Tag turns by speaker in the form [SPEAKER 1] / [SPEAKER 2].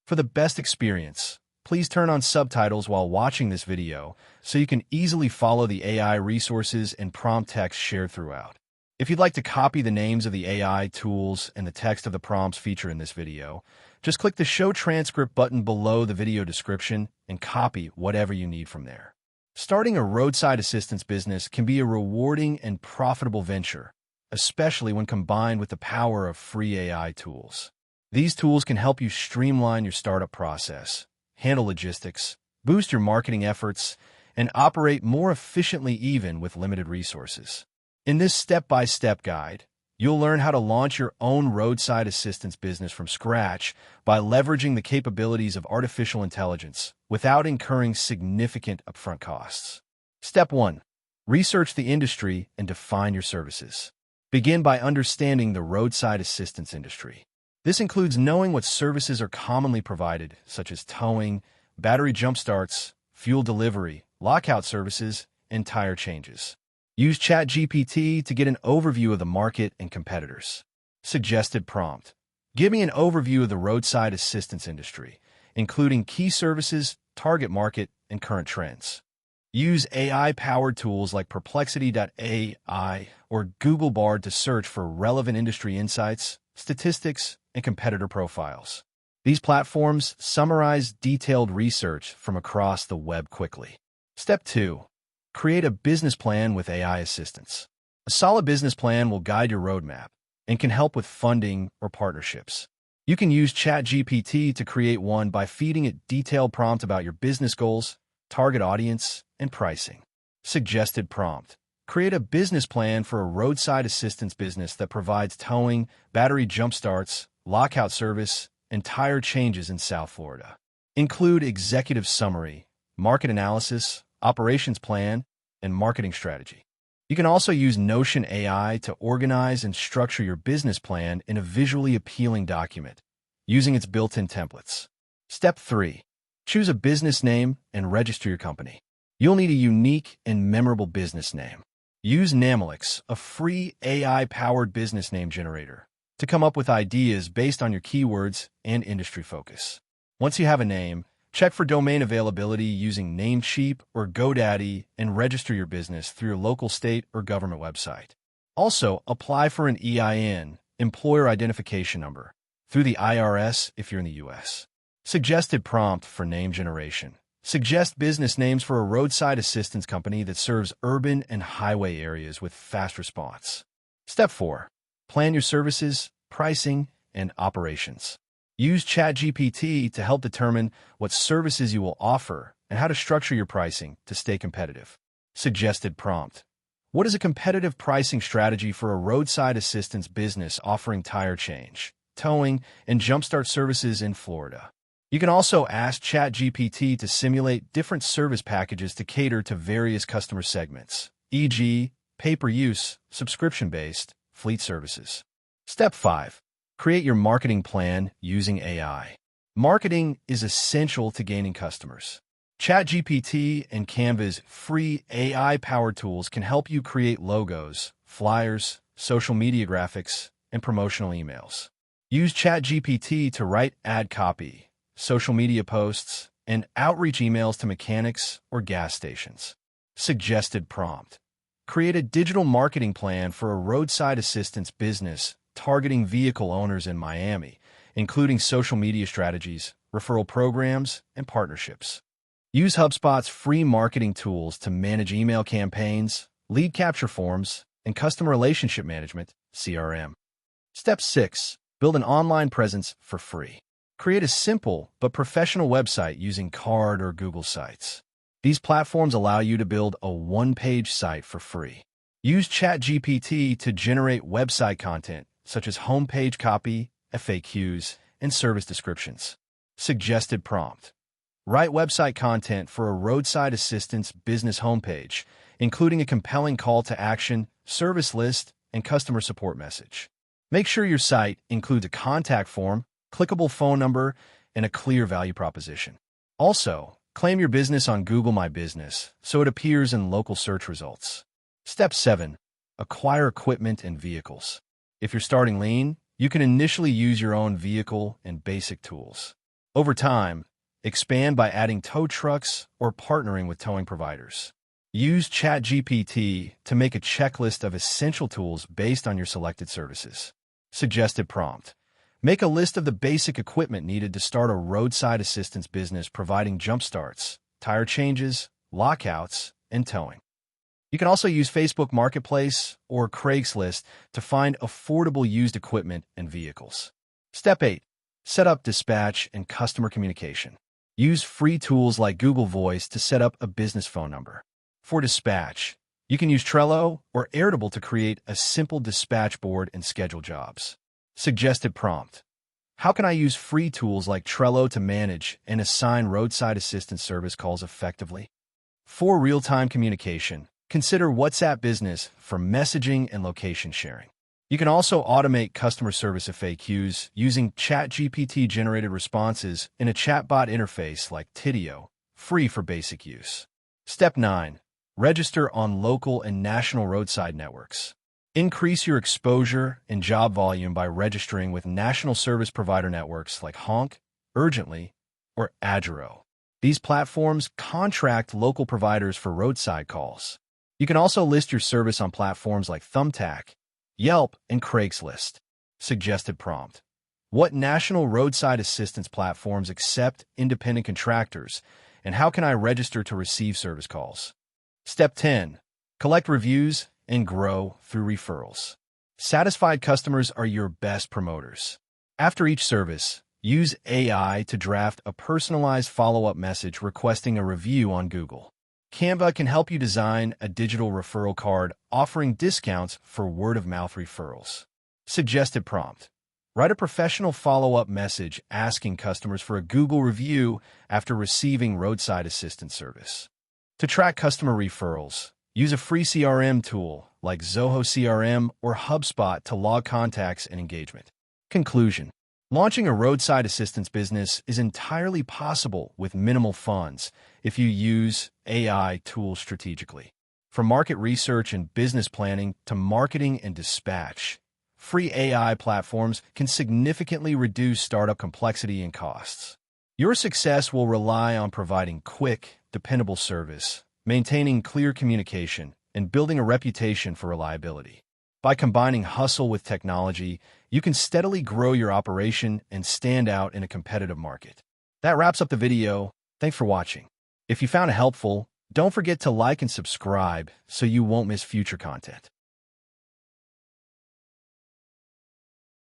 [SPEAKER 1] For the best experience, please turn on subtitles while watching this video so you can easily follow the AI resources and prompt text shared throughout. If you'd like to copy the names of the AI tools and the text of the prompts featured in this video, just click the Show Transcript button below the video description and copy whatever you need from there. Starting a roadside assistance business can be a rewarding and profitable venture, especially when combined with the power of free AI tools. These tools can help you streamline your startup process, handle logistics, boost your marketing efforts, and operate more efficiently even with limited resources. In this step-by-step guide, you'll learn how to launch your own roadside assistance business from scratch by leveraging the capabilities of artificial intelligence without incurring significant upfront costs. Step 1. Research the industry and define your services. Begin by understanding the roadside assistance industry. This includes knowing what services are commonly provided, such as towing, battery jump starts, fuel delivery, lockout services, and tire changes. Use ChatGPT to get an overview of the market and competitors. Suggested prompt. Give me an overview of the roadside assistance industry, including key services, target market, and current trends. Use AI-powered tools like Perplexity.ai or Google Bard to search for relevant industry insights, statistics, and competitor profiles. These platforms summarize detailed research from across the web quickly. Step 2. Create a business plan with AI assistance. A solid business plan will guide your roadmap and can help with funding or partnerships. You can use ChatGPT to create one by feeding it detailed prompt about your business goals, target audience, and pricing. Suggested prompt. Create a business plan for a roadside assistance business that provides towing, battery jump starts, lockout service, and tire changes in South Florida. Include executive summary, market analysis, operations plan, and marketing strategy. You can also use Notion AI to organize and structure your business plan in a visually appealing document, using its built-in templates. Step 3. Choose a business name and register your company. You'll need a unique and memorable business name. Use Namelix, a free AI-powered business name generator, to come up with ideas based on your keywords and industry focus. Once you have a name, check for domain availability using Namecheap or GoDaddy and register your business through your local state or government website. Also, apply for an EIN, Employer Identification Number, through the IRS if you're in the U.S. Suggested prompt for name generation. Suggest business names for a roadside assistance company that serves urban and highway areas with fast response. Step 4. Plan your services, pricing, and operations. Use ChatGPT to help determine what services you will offer and how to structure your pricing to stay competitive. Suggested prompt. What is a competitive pricing strategy for a roadside assistance business offering tire change, towing, and jumpstart services in Florida? You can also ask ChatGPT to simulate different service packages to cater to various customer segments, e.g., pay-per-use, subscription-based, fleet services. Step 5. Create your marketing plan using AI. Marketing is essential to gaining customers. ChatGPT and Canva's free AI-powered tools can help you create logos, flyers, social media graphics, and promotional emails. Use ChatGPT to write ad copy, social media posts, and outreach emails to mechanics or gas stations. Suggested prompt. Create a digital marketing plan for a roadside assistance business targeting vehicle owners in Miami, including social media strategies, referral programs, and partnerships. Use HubSpot's free marketing tools to manage email campaigns, lead capture forms, and customer relationship management, CRM. Step 6. Build an online presence for free. Create a simple but professional website using Card or Google Sites. These platforms allow you to build a one-page site for free. Use ChatGPT to generate website content such as homepage copy, FAQs, and service descriptions. Suggested prompt. Write website content for a roadside assistance business homepage, including a compelling call to action, service list, and customer support message. Make sure your site includes a contact form, clickable phone number, and a clear value proposition. Also, claim your business on Google My Business so it appears in local search results. Step 7. Acquire equipment and vehicles. If you're starting lean, you can initially use your own vehicle and basic tools. Over time, expand by adding tow trucks or partnering with towing providers. Use ChatGPT to make a checklist of essential tools based on your selected services. Suggested prompt. Make a list of the basic equipment needed to start a roadside assistance business providing jump starts, tire changes, lockouts, and towing. You can also use Facebook Marketplace or Craigslist to find affordable used equipment and vehicles. Step 8. Set up dispatch and customer communication. Use free tools like Google Voice to set up a business phone number. For dispatch, you can use Trello or Airtable to create a simple dispatch board and schedule jobs. Suggested prompt. How can I use free tools like Trello to manage and assign roadside assistance service calls effectively? For real-time communication, consider WhatsApp Business for messaging and location sharing. You can also automate customer service FAQs using ChatGPT-generated responses in a chatbot interface like Tidio, free for basic use. Step 9. Register on local and national roadside networks. Increase your exposure and job volume by registering with national service provider networks like Honk, Urgently, or Agero. These platforms contract local providers for roadside calls. You can also list your service on platforms like Thumbtack, Yelp, and Craigslist. Suggested prompt. What national roadside assistance platforms accept independent contractors, and how can I register to receive service calls? Step 10. Collect reviews and grow through referrals. Satisfied customers are your best promoters. After each service, use AI to draft a personalized follow-up message requesting a review on Google. Canva can help you design a digital referral card offering discounts for word-of-mouth referrals. Suggested prompt. Write a professional follow-up message asking customers for a Google review after receiving roadside assistance service. To track customer referrals, use a free CRM tool like Zoho CRM or HubSpot to log contacts and engagement. Conclusion. Launching a roadside assistance business is entirely possible with minimal funds if you use AI tools strategically. From market research and business planning to marketing and dispatch, free AI platforms can significantly reduce startup complexity and costs. Your success will rely on providing quick, dependable service, maintaining clear communication, and building a reputation for reliability. By combining hustle with technology, you can steadily grow your operation and stand out in a competitive market. That wraps up the video. Thanks for watching. If you found it helpful, don't forget to like and subscribe so you won't miss future content.